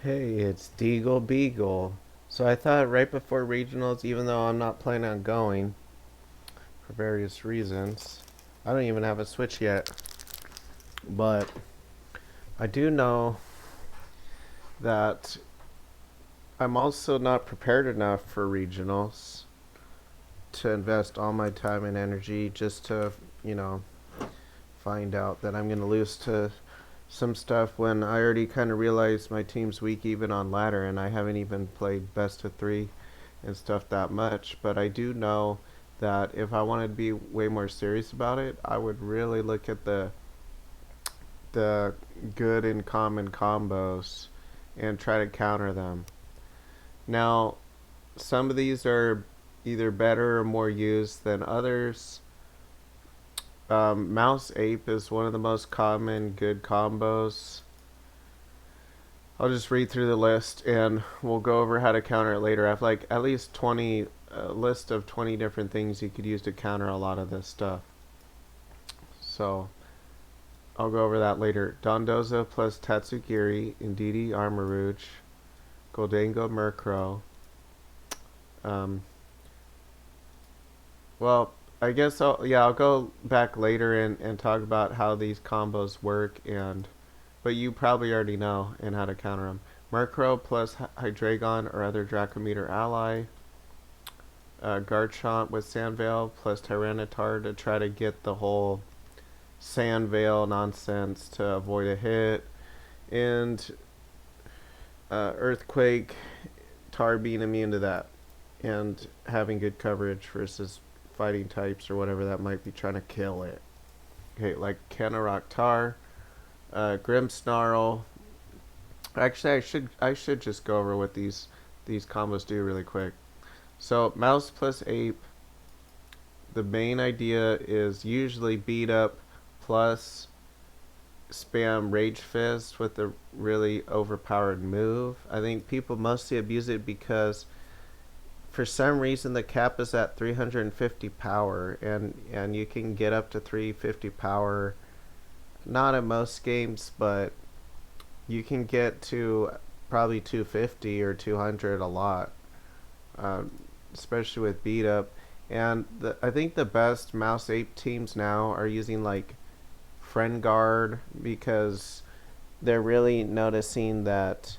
Hey, it's DeagleBeagle. So I thought right before regionals, even though I'm not planning on going for various reasons, I don't even have a Switch yet. But I do know that I'm also not prepared enough for regionals to invest all my time and energy just to, you know, find out that I'm going to lose to some stuff when I already kind of realized my team's weak even on ladder and I haven't even played best of three and stuff that much. But I do know that if I wanted to be way more serious about it, I would really look at the good and common combos and try to counter them. Now, some of these are either better or more used than others. Mouse Ape is one of the most common good combos. I'll just read through the list and we'll go over how to counter it later. I have like at least 20 a list of 20 different things you could use to counter a lot of this stuff. So I'll go over that later. Dondozo plus Tatsugiri, Indeedee Armarouge, Goldango Murkrow. Um, well, I guess I'll go back later and talk about how these combos work but you probably already know and how to counter them. Murkrow plus Hydreigon or other Dracometer ally. Garchomp with Sandveil plus Tyranitar to try to get the whole Sandveil nonsense to avoid a hit. And Earthquake, Tar being immune to that. And having good coverage versus fighting types or whatever that might be trying to kill it. Okay, like Canerock Tar, Grimmsnarl. Actually, I should just go over what these combos do really quick. So Mouse plus Ape, the main idea is usually beat up plus spam Rage Fist with a really overpowered move. I think people mostly abuse it because for some reason the cap is at 350 power and you can get up to 350 power not in most games, but you can get to probably 250 or 200 a lot, um, especially with beat up. And I think the best Mouse Ape teams now are using like Friend Guard because they're really noticing that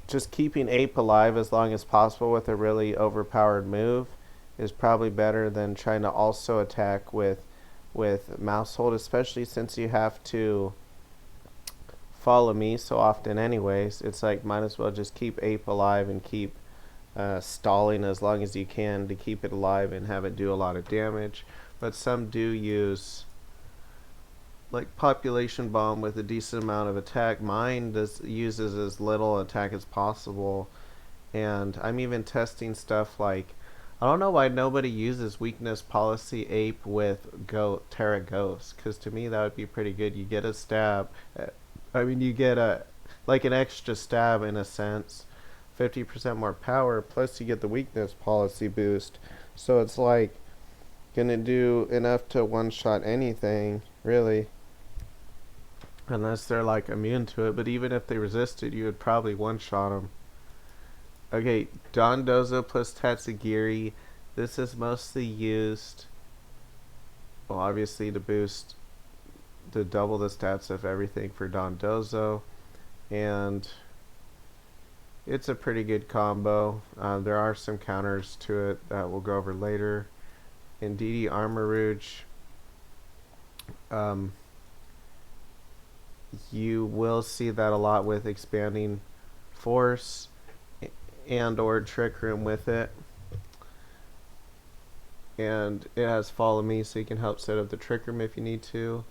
just keeping Ape alive as long as possible with a really overpowered move is probably better than trying to also attack with Mouse Hold, especially since you have to follow me so often anyways. It's like might as well just keep Ape alive and keep stalling as long as you can to keep it alive and have it do a lot of damage. But some do use like Population Bomb with a decent amount of attack. Mine uses as little attack as possible, and I'm even testing stuff like I don't know why nobody uses Weakness Policy Ape with Terra Ghost, because to me that would be pretty good. You get a stab. I mean, you get a like an extra stab in a sense, 50% more power, plus you get the Weakness Policy boost. So it's like gonna do enough to one shot anything really, unless they're like immune to it. But even if they resisted, you would probably one shot them. Okay, Dondozo plus Tatsugiri. This is mostly used, well, obviously to double the stats of everything for Dondozo, and it's a pretty good combo. There are some counters to it that we'll go over later. Indeedee Armarouge, um, you will see that a lot with expanding force and or trick room with it, and it has follow me so you can help set up the trick room if you need to,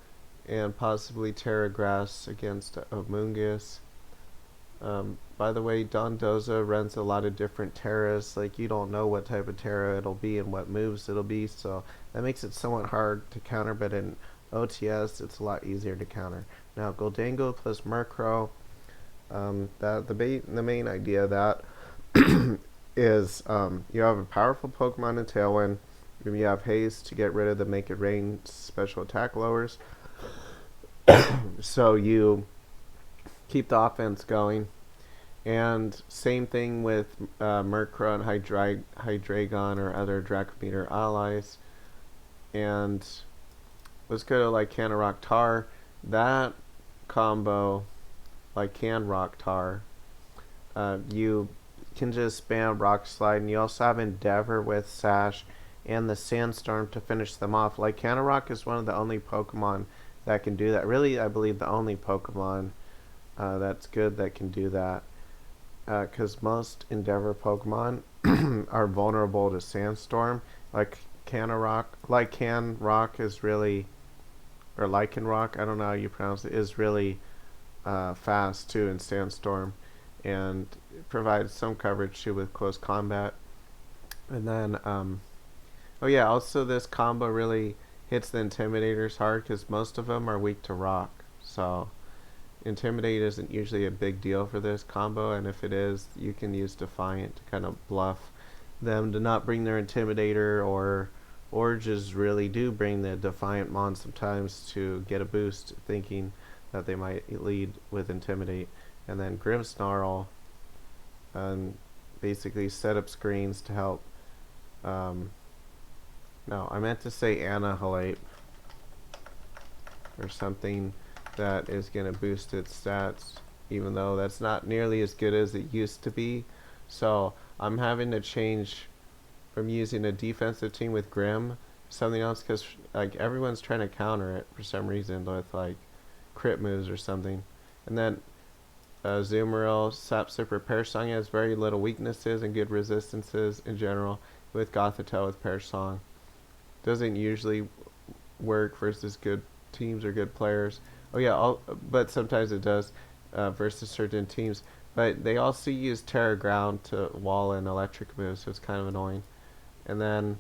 and possibly Terra Grass against Amoonguss. By the way, Dondozo runs a lot of different Terras. Like, you don't know what type of Terra it'll be and what moves it'll be, so that makes it somewhat hard to counter, but in OTS it's a lot easier to counter. Now, Goldango plus Murkrow, the main idea of that is you have a powerful Pokemon in Tailwind, and you have Haze to get rid of the Make It Rain special attack lowers. So you keep the offense going, And same thing with Murkrow and Hydreigon or other Dracometer allies. And let's go to Lycanroc Rock Tar. That combo, Lycan Rock Tar, you can just spam Rock Slide, and you also have Endeavor with Sash and the Sandstorm to finish them off. Lycanroc is one of the only Pokemon that can do that. Really, I believe the only Pokemon that's good that can do that. Because most Endeavor Pokemon are vulnerable to Sandstorm. Lycanroc is really, or Lycanroc, I don't know how you pronounce it, is really fast too in Sandstorm, and it provides some coverage too with close combat. And then, oh yeah, also this combo really hits the Intimidators hard because most of them are weak to Rock. So Intimidate isn't usually a big deal for this combo, and if it is, you can use Defiant to kind of bluff them to not bring their Intimidator, or just really do bring the Defiant Mon sometimes to get a boost, thinking that they might lead with Intimidate. And then Grimmsnarl, and basically set up screens to help. No, I meant to say Annihilate or something that is going to boost its stats, even though that's not nearly as good as it used to be. So I'm having to change from using a defensive team with Grim something else, because everyone's trying to counter it for some reason with crit moves or something. And then Zoomeril, Sap Super Persong has very little weaknesses and good resistances in general. With Gothitelle with Persong, doesn't usually work versus good teams or good players. Oh yeah, but sometimes it does versus certain teams. But they also use Terra Ground to wall and electric moves, so it's kind of annoying. And then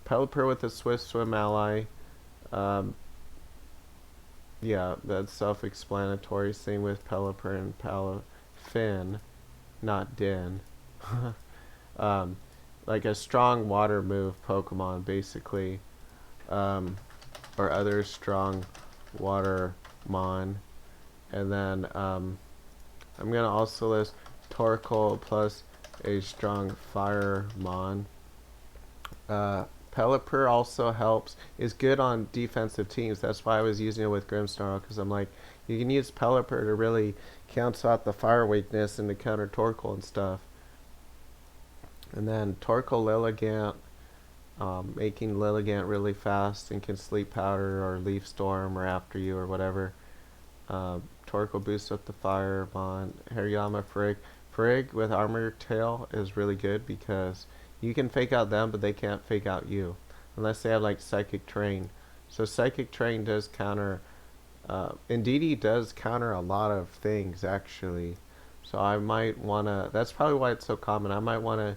Pelipper with a Swift Swim ally. Yeah, that's self-explanatory. Same with Pelipper and Palafin, not Din. Like a strong water move Pokemon, basically. Or other strong water mon. And then I'm gonna also list Torkoal plus a strong fire mon. Pelipper also helps, is good on defensive teams. That's why I was using it with Grimmsnarl, because I'm like, you can use Pelipper to really cancel out the fire weakness and to counter Torkoal and stuff. And then Torkoal Lilligant, making Lilligant really fast and can Sleep Powder or Leaf Storm or After You or whatever. Torkoal boosts up the fire mon. Hariyama Frigg with Armor Tail is really good because you can fake out them, but they can't fake out you unless they have Psychic Terrain. So Psychic Terrain does counter. Indeedee does counter a lot of things actually. So I might wanna. That's probably why it's so common. I might wanna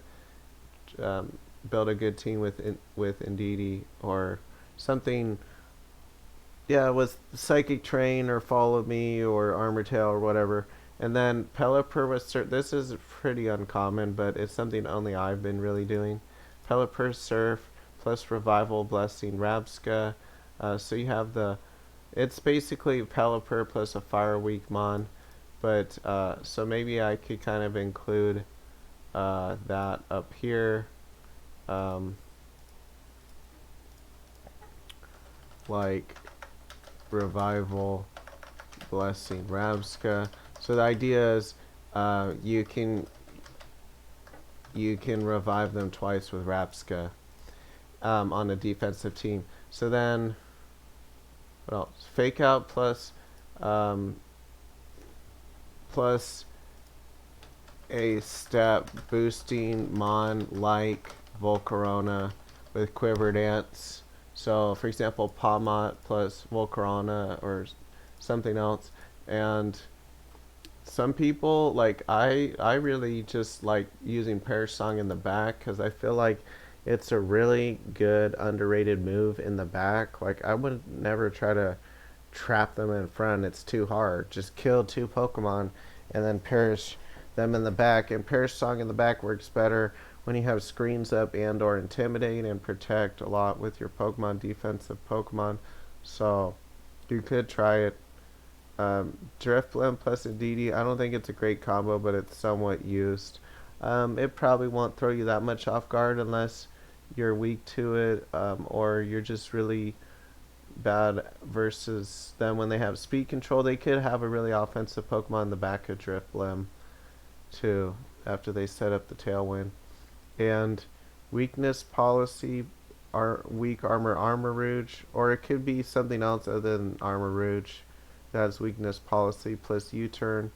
build a good team with Indeedee or something. Yeah, with Psychic Terrain or Follow Me or Armor Tail or whatever. And then Pelipper with this is pretty uncommon, but it's something only I've been really doing. Pelipper Surf plus Revival Blessing Rabska. So you have it's basically Pelipper plus a Fire Weak Mon. But so maybe I could kind of include that up here. Like Revival Blessing Rabska. So the idea is you can revive them twice with Rabska on a defensive team. So then what else? Fake Out plus a step boosting mon like Volcarona with Quiver Dance. So for example, Pawmot plus Volcarona or something else. And some people, I really just like using Persong in the back because I feel like it's a really good underrated move in the back. I would never try to trap them in front. It's too hard. Just kill two Pokemon and then perish them in the back. And Persong in the back works better when you have screens up and or intimidate and protect a lot with your Pokemon, defensive Pokemon. So you could try it. Drift Blend plus Indeedee, I don't think it's a great combo, but it's somewhat used. It probably won't throw you that much off guard unless you're weak to it, or you're just really bad versus them when they have speed control. They could have a really offensive Pokemon in the back of Drift Blend too, after they set up the Tailwind. And weakness policy, weak armor Rouge, or it could be something else other than Armor Rouge. That's weakness policy plus U-turn,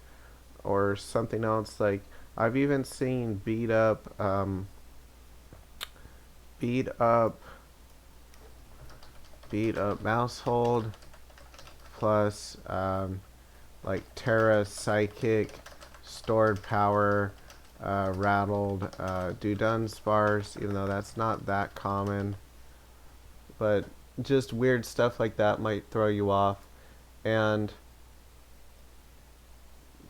or something else. Like I've even seen beat up Mousehold plus like Terra Psychic, Stored Power, Rattled, Dunsparce, even though that's not that common. But just weird stuff like that might throw you off. And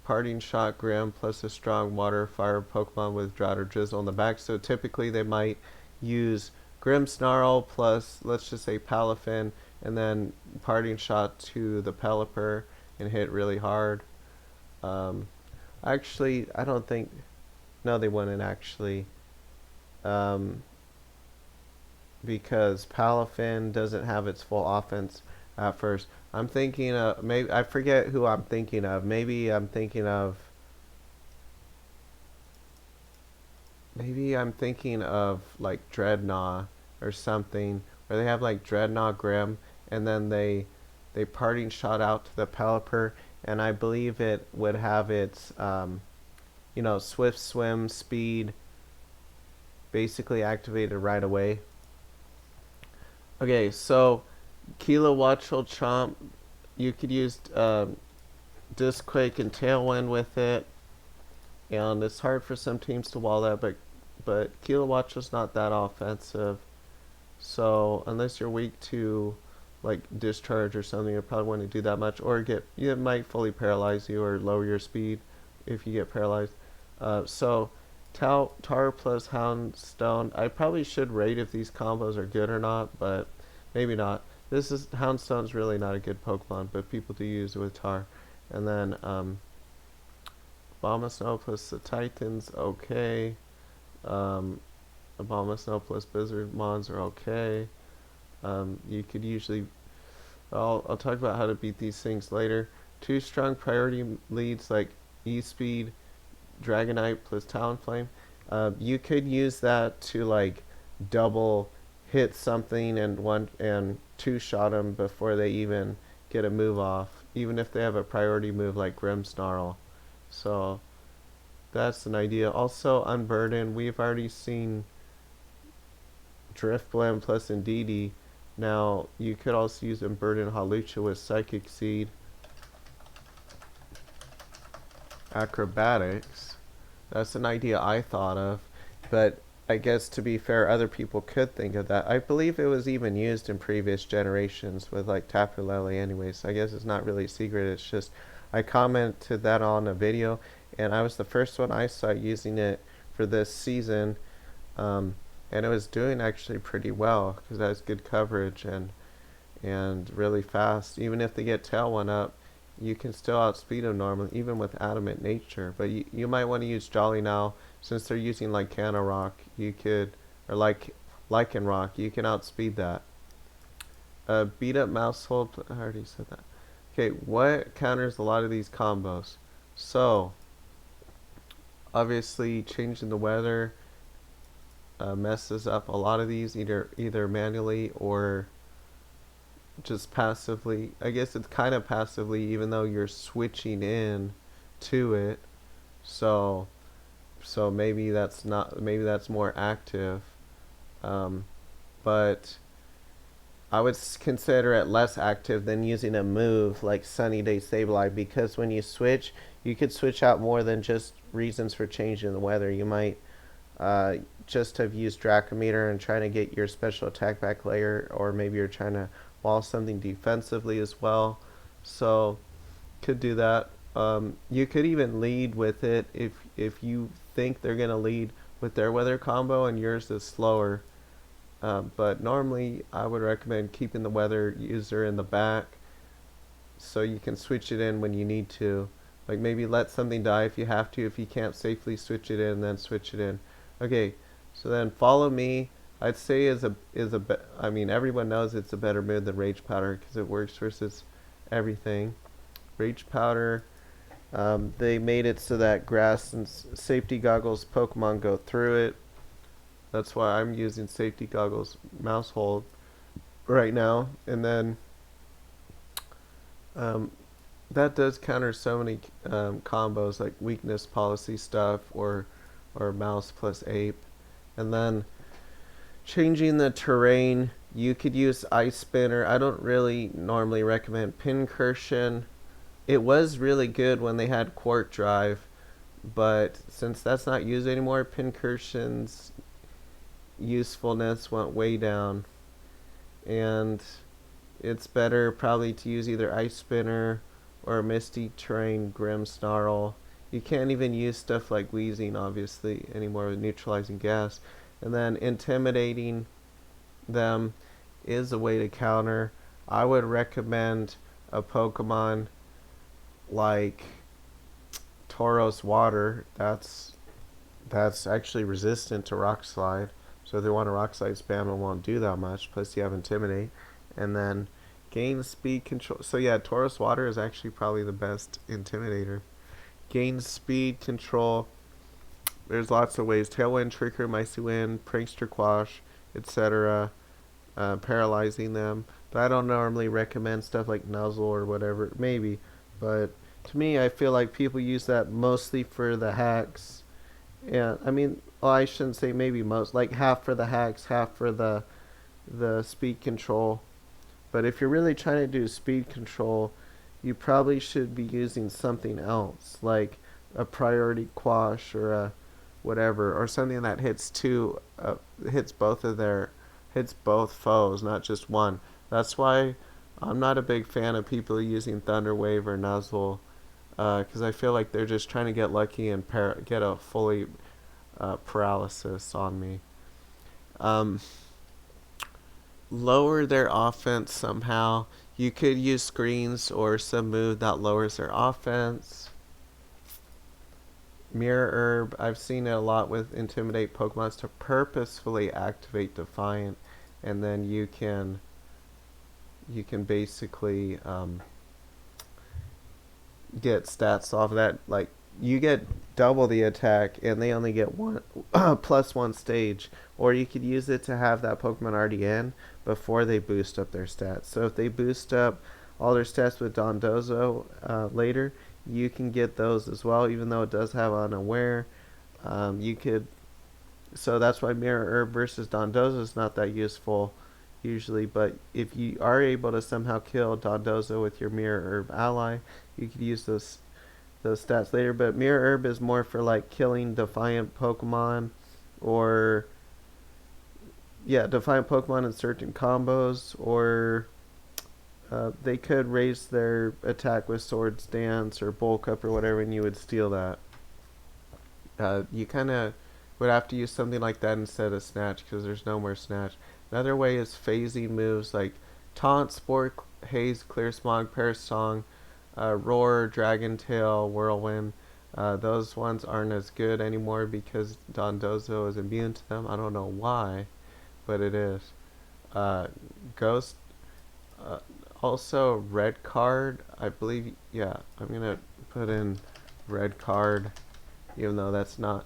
Parting Shot Grim plus a strong water fire Pokemon with Drought or Drizzle on the back. So typically they might use Grimmsnarl plus, let's just say, Palafin, and then Parting Shot to the Pelipper and hit really hard. Actually, I don't think... No, they wouldn't actually. Because Palafin doesn't have its full offense at first. I'm thinking of... maybe I forget who I'm thinking of. Maybe I'm thinking of like Dreadnought or something, where they have like Dreadnought Grim, and then they Parting Shot out to the Pelipper, and I believe it would have its Swift Swim speed basically activated right away. Okay, so Kilowattrel Chomp, you could use Disquake and Tailwind with it, and it's hard for some teams to wall that, but Kilowattrel's not that offensive. So unless you're weak to like Discharge or something, you probably wouldn't do that much, or it might fully paralyze you or lower your speed if you get paralyzed. So Tar plus Houndstone, I probably should rate if these combos are good or not, but maybe not. Houndstone's really not a good Pokemon, but people do use it with Tar. And then Abomasnow plus the Titans, okay. Abomasnow plus Blizzardmons are okay. You could usually... I'll talk about how to beat these things later. 2 strong priority leads like E-Speed, Dragonite plus Talonflame. You could use that to like double hit something and 2-shot them before they even get a move off, even if they have a priority move like Grimmsnarl. So that's an idea. Also, Unburden, we've already seen Drift Blend plus Indeedee. Now you could also use Unburden Hawlucha with Psychic Seed. Acrobatics, that's an idea I thought of, but I guess to be fair, other people could think of that. I believe it was even used in previous generations with like Tapu Lele anyways, so I guess it's not really a secret. It's just I commented that on a video, and I was the first one I saw using it for this season, and it was doing actually pretty well because it has good coverage and really fast. Even if they get Tailwind up, you can still outspeed them normally, even with Adamant Nature. But you might want to use Jolly now, since they're using Lycanroc Rock. You could, or Lycanroc, you can outspeed that. Beat up Mousehold, I already said that. Okay, what counters a lot of these combos? So, obviously, changing the weather messes up a lot of these, either manually or just passively. I guess it's kind of passively, even though you're switching in to it. So maybe that's more active. But I would consider it less active than using a move like Sunny Day Sableye, because when you switch, you could switch out more than just reasons for changing the weather. You might just have used Dracometer and trying to get your special attack back layer, or maybe you're trying to wall something defensively as well. So could do that. You could even lead with it if you think they're gonna lead with their weather combo and yours is slower. But normally I would recommend keeping the weather user in the back so you can switch it in when you need to. Like maybe let something die if you have to. If you can't safely switch it in, then switch it in. Okay, so then follow me. I'd say I mean everyone knows it's a better move than Rage Powder because it works versus everything. Rage Powder, they made it so that grass and safety goggles Pokemon go through it. That's why I'm using safety goggles mouse hold right now. And then um, that does counter so many combos like weakness policy stuff or mouse plus ape. And then changing the terrain, you could use Ice Spinner. I don't really normally recommend Pincursion. It was really good when they had Quark Drive, but since that's not used anymore, Pincursion's usefulness went way down. And it's better probably to use either Ice Spinner or Misty Terrain Grimmsnarl. You can't even use stuff like Wheezing, obviously, anymore with neutralizing gas. And then intimidating them is a way to counter. I would recommend a Pokemon like Tauros Water. That's actually resistant to Rock Slide. So if they want a Rock Slide spam, it won't do that much. Plus you have Intimidate. And then gain speed control. So yeah, Tauros Water is actually probably the best Intimidator. Gain speed control. There's lots of ways. Tailwind, Trigger, Micey Wind, Prankster Quash, etc. Paralyzing them. But I don't normally recommend stuff like Nuzzle or whatever. Maybe. But to me, I feel like people use that mostly for the hacks. And I mean, well, I shouldn't say maybe most. Like half for the hacks, half for the speed control. But if you're really trying to do speed control, you probably should be using something else, like a priority quash or a whatever, or something that hits hits both foes, not just one. That's why I'm not a big fan of people using Thunder Wave or Nuzzle, because I feel like they're just trying to get lucky and get a fully paralysis on me. Um, Lower their offense somehow. You could use screens or some move that lowers their offense. Mirror Herb, I've seen it a lot with Intimidate Pokemons to purposefully activate Defiant, and then you can basically get stats off of that. Like you get double the attack, and they only get one plus one stage. Or you could use it to have that Pokemon already in before they boost up their stats. So if they boost up all their stats with Dondozo later, you can get those as well, even though it does have Unaware. You could, so that's why Mirror Herb versus Dondozo is not that useful usually. But if you are able to somehow kill Dondozo with your Mirror Herb ally, you could use those stats later. But Mirror Herb is more for like killing Defiant Pokemon, or Defiant Pokemon in certain combos, or they could raise their attack with Swords Dance or Bulk Up or whatever, and you would steal that. You kind of would have to use something like that instead of Snatch, because there's no more Snatch. Another way is phasing moves like Taunt, Spore, Haze, Clear Smog, Parasong, Roar, Dragon Tail, Whirlwind. Those ones aren't as good anymore because Dondozo is immune to them. I don't know why, but it is. Ghost, also Red Card, I believe. Yeah, I'm gonna put in Red Card, even though that's not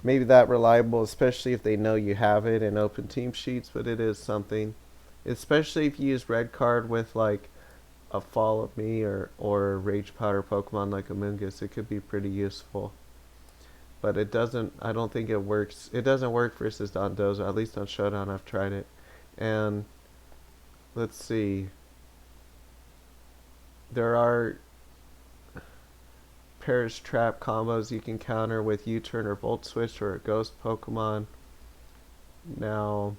maybe that reliable, especially if they know you have it in open team sheets, but it is something. Especially if you use Red Card with like a Fall of Me or Rage Powder Pokemon like Amoonguss, it could be pretty useful. But it doesn't, I don't think it works. It doesn't work versus Dondozo, at least on Showdown. I've tried it. And let's see. There are Perish Trap combos you can counter with U-Turn or Volt Switch or a Ghost Pokemon. Now,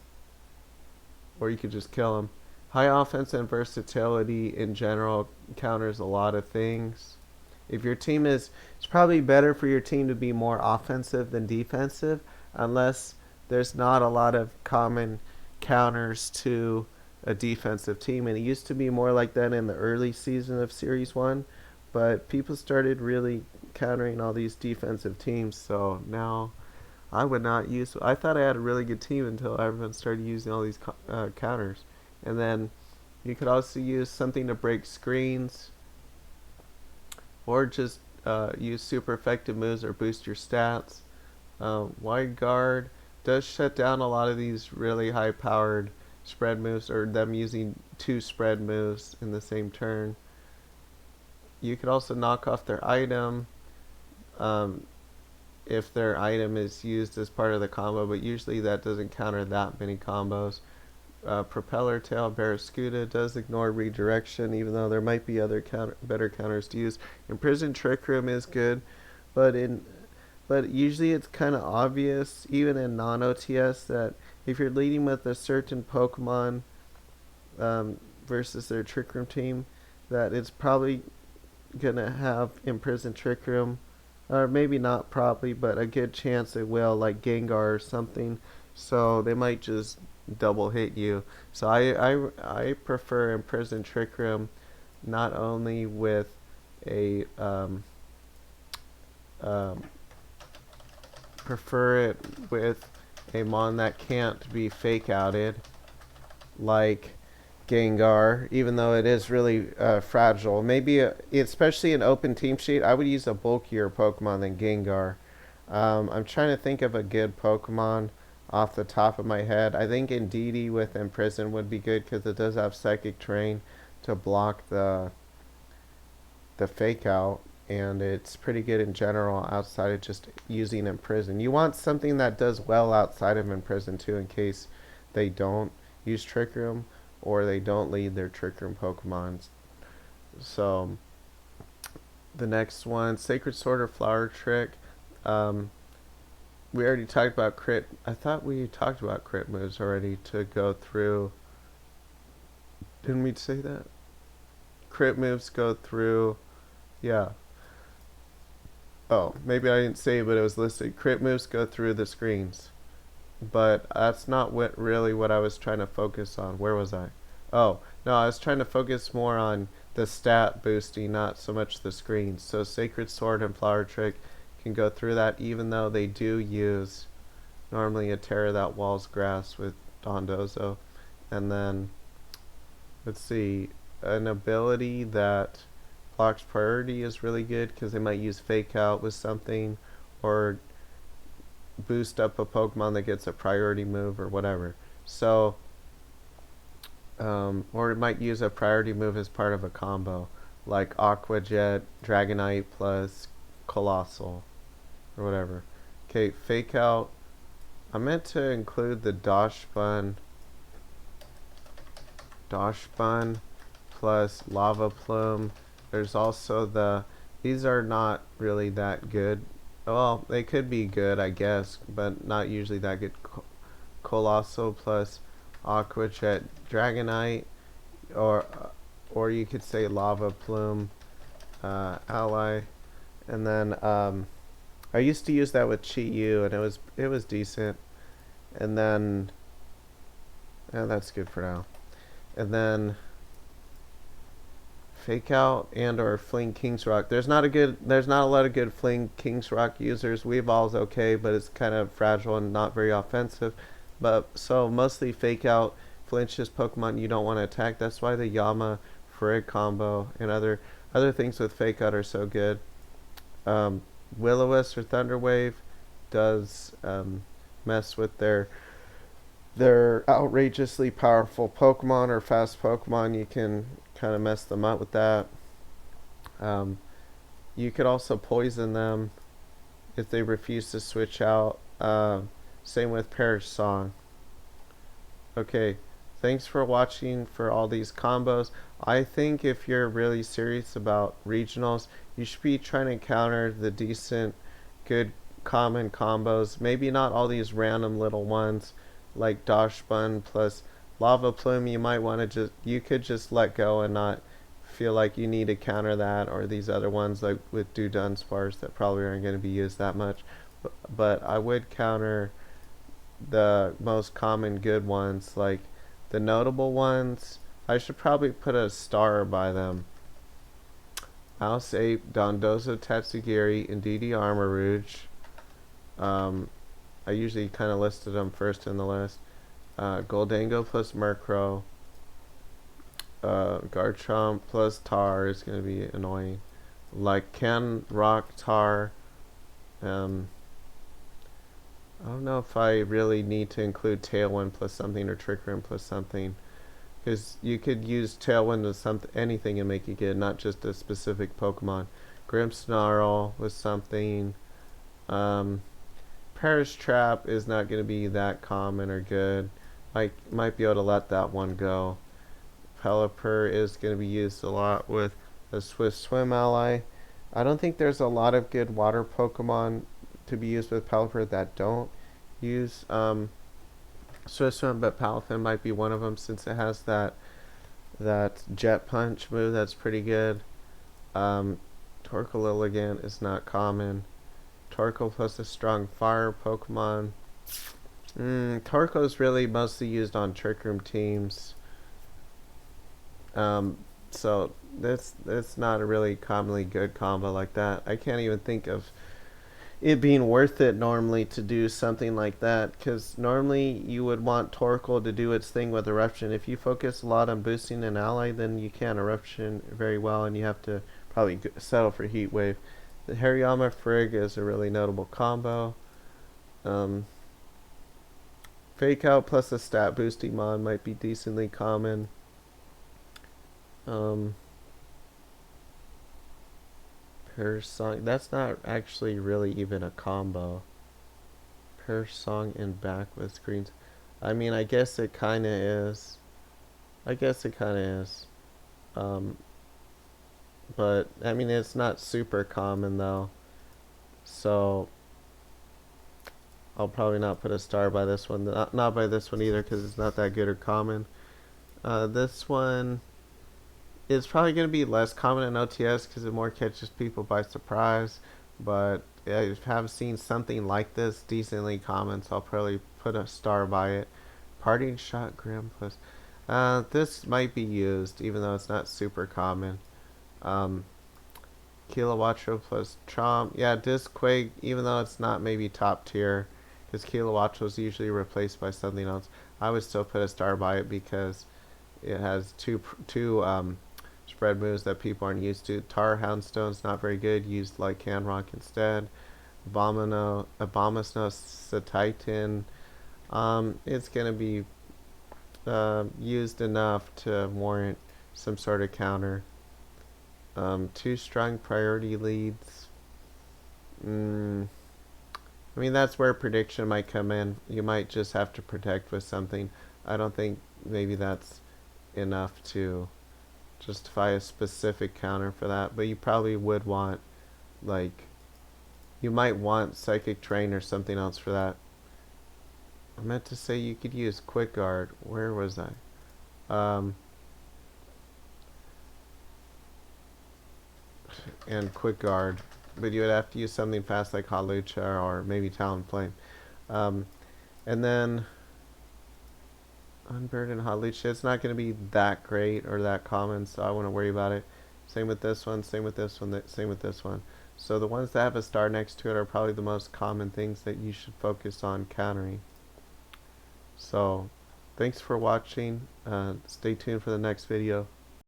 or you could just kill them. High offense and versatility in general counters a lot of things. If your team it's probably better for your team to be more offensive than defensive, unless there's not a lot of common counters to a defensive team, and it used to be more like that in the early season of Series 1, but people started really countering all these defensive teams, so now I would not use. I thought I had a really good team until everyone started using all these counters. And then you could also use something to break screens, or just use super effective moves or boost your stats. Wide guard does shut down a lot of these really high powered spread moves, or them using two spread moves in the same turn. You could also knock off their item if their item is used as part of the combo, but usually that doesn't counter that many combos. Propeller Tail Barraskewda does ignore redirection, even though there might be other better counters to use. Imprison Trick Room is good, but usually it's kind of obvious, even in non-OTS, that if you're leading with a certain Pokemon versus their Trick Room team, that it's probably gonna have Imprison Trick Room, or maybe not probably, but a good chance it will, like Gengar or something. So they might just double hit you. So I prefer Imprison Trick Room, not only with a prefer it with a mon that can't be fake outed, like Gengar, even though it is really fragile. Maybe, especially in open team sheet, I would use a bulkier Pokemon than Gengar. I'm trying to think of a good Pokemon off the top of my head. I think Indeedee with Imprison would be good because it does have Psychic Terrain to block the fake out, and it's pretty good in general outside of just using Imprison. You want something that does well outside of Imprison too, in case they don't use Trick Room or they don't lead their Trick Room Pokemons. So the next one, Sacred Sword or Flower Trick. We already talked about crit. I thought we talked about crit moves already to go through. Didn't we say that? Crit moves go through. Yeah. Oh, maybe I didn't say it, but it was listed. Crit moves go through the screens. But that's not really what I was trying to focus on. Where was I? Oh, no, I was trying to focus more on the stat boosting, not so much the screens. So Sacred Sword and Flower Trick can go through that, even though they do use normally a Terra that walls grass with Dondozo. And then, let's see, an ability that blocks priority is really good because they might use Fake Out with something, or boost up a Pokemon that gets a priority move or whatever. So, or it might use a priority move as part of a combo, like Aqua Jet, Dragonite plus Colossal, or whatever. Okay, Fake Out. I meant to include the Dosh Bun plus Lava Plume. There's also these are not really that good. Well, they could be good, I guess, but not usually that good. Colossal plus Aqua Jet Dragonite, or you could say Lava Plume ally, and then I used to use that with Chi-Yu, and it was decent, and then that's good for now, and then Fake Out and or Fling King's Rock. There's not a lot of good Fling King's Rock users. Weevol's okay, but it's kind of fragile and not very offensive. But so mostly Fake Out flinches Pokemon you don't want to attack. That's why the Yama Frigg combo and other things with Fake Out are so good. Will-O-Wisp or Thunder Wave does mess with their outrageously powerful Pokemon or fast Pokemon. You can kind of mess them up with that. You could also poison them if they refuse to switch out. Same with Perish Song. Okay, thanks for watching for all these combos. I think if you're really serious about regionals, you should be trying to counter the decent, good, common combos. Maybe not all these random little ones like Dosh Bun plus Lava Plume. You could just let go and not feel like you need to counter that, or these other ones like with Dunsparce that probably aren't going to be used that much. But I would counter the most common good ones, like The notable ones, I should probably put a star by them. Mouse Ape, Dondozo Tatsugiri, and DD Armor Rouge. I usually kind of listed them first in the list. Goldango plus Murkrow. Garchomp plus Tar is going to be annoying. Like Ken, Rock, Tar. I don't know if I really need to include Tailwind plus something or Trick Room plus something. Because you could use Tailwind with anything and make it good, not just a specific Pokemon. Grimmsnarl with something. Perish Trap is not going to be that common or good. Might be able to let that one go. Pelipper is going to be used a lot with a Swift Swim ally. I don't think there's a lot of good water Pokemon to be used with Pelipper that don't use Swift Swim, but Palafin might be one of them since it has that Jet Punch move that's pretty good. Torkoal again is not common. Torkoal plus a strong fire Pokemon. Torkoal is really mostly used on Trick Room teams. So that's not a really commonly good combo like that. I can't even think of it being worth it normally to do something like that, because normally you would want Torkoal to do its thing with Eruption. If you focus a lot on boosting an ally, then you can't Eruption very well, and you have to probably settle for Heat Wave. The Hariyama Frigg is a really notable combo. Fake Out plus a stat boosting mod might be decently common. Song, that's not actually really even a combo. Song and back with screens. I mean, I guess it kind of is. But I mean, it's not super common though. So I'll probably not put a star by this one. Not by this one either, because it's not that good or common. This one is probably going to be less common in OTS because it more catches people by surprise. But I have seen something like this decently common, so I'll probably put a star by it. Parting Shot Grim plus. This might be used, even though it's not super common. Kilowattrel plus Chomp. Yeah, Disquake, even though it's not maybe top tier, because Kilowattrel is usually replaced by something else, I would still put a star by it because it has two spread moves that people aren't used to. Tar Houndstone's not very good, used like Canrock instead. Abomasnow Titan. It's going to be used enough to warrant some sort of counter. 2 strong priority leads. I mean, that's where prediction might come in. You might just have to protect with something. I don't think maybe that's enough to justify a specific counter for that, but you probably would want, like, you might want Psychic Terrain or something else for that. I meant to say you could use Quick Guard. Where was I? And Quick Guard, but you would have to use something fast like Hawlucha or maybe Talonflame. And then Unburdened Hawlucha, it's not going to be that great or that common, so I wouldn't worry about it. Same with this one, same with this one, same with this one. So the ones that have a star next to it are probably the most common things that you should focus on countering. So thanks for watching. Stay tuned for the next video.